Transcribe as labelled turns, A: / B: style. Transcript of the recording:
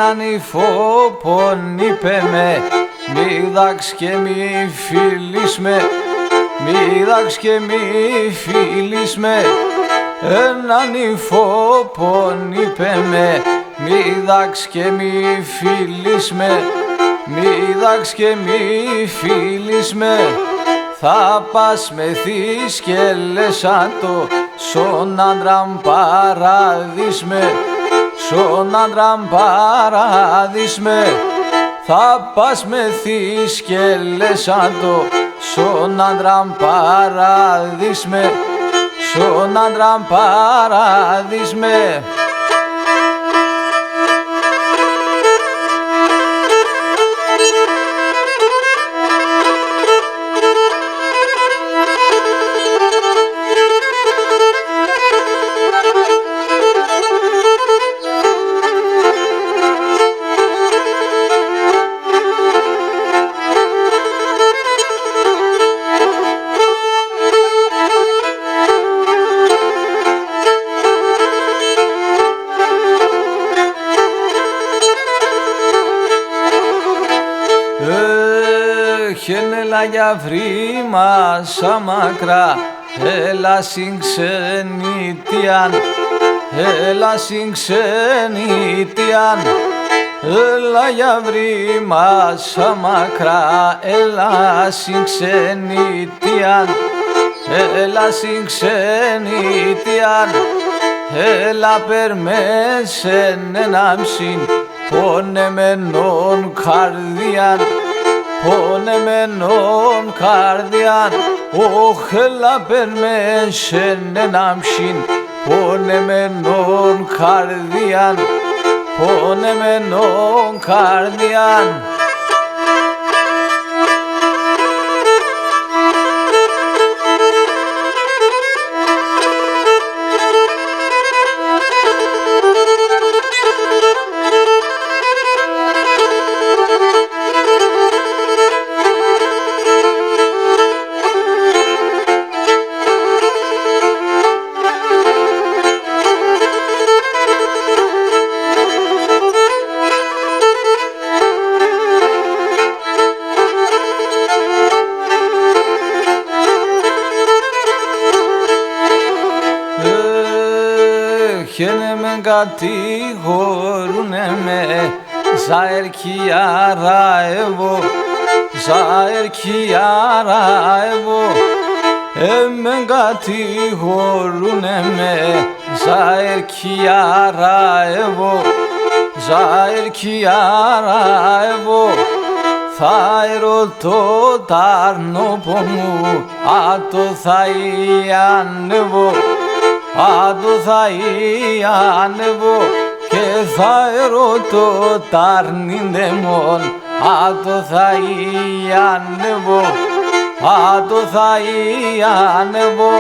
A: έναν υφόπον είπε με, μη δάξ και μη φίλεις με, μη δάξ και μη φίλεις με. Έναν υφόπον είπε με, μη δάξ και μη φίλεις με, μη δάξ και μη φίλεις με. Θα πας με θύσκελες σαν το σον άντραμ παράδεις με, σον άντραμ παράδεις με. Θα πας με θύσκελες σαν το σον άντραμ παράδεις με, σον άντραμ παράδεις με. Έλα για βρήμα σαν μακρά, έλα συν ξενιτιάν, έλα συν ξενιτιάν. Έλα για βρήμα σαν μακρά, έλα συν ξενιτιάν, έλα συν ξενιτιάν. Έλα περμέσεν ενάμψην πονεμένον καρδιάν, πονεμένον καρδιάν. Όχ, έλα περμέσεν ενάμψην πονεμένον καρδιάν, πονεμένον καρδιάν. Χένε με κατηγορούνε με, ζαερκιάρα εγώ, ζαερκιάρα εγώ. Με κατηγορούνε με, ζαερκιάρα εγώ, ζαερκιάρα εγώ. Θα ερωτώ τ' αρνόπο μου, άτο θα ανεβώ, άτο θα ανεβώ. Και θα ερωτώ τ' αρνindemon, άτο θα ανεβώ, άτο θα ανεβώ.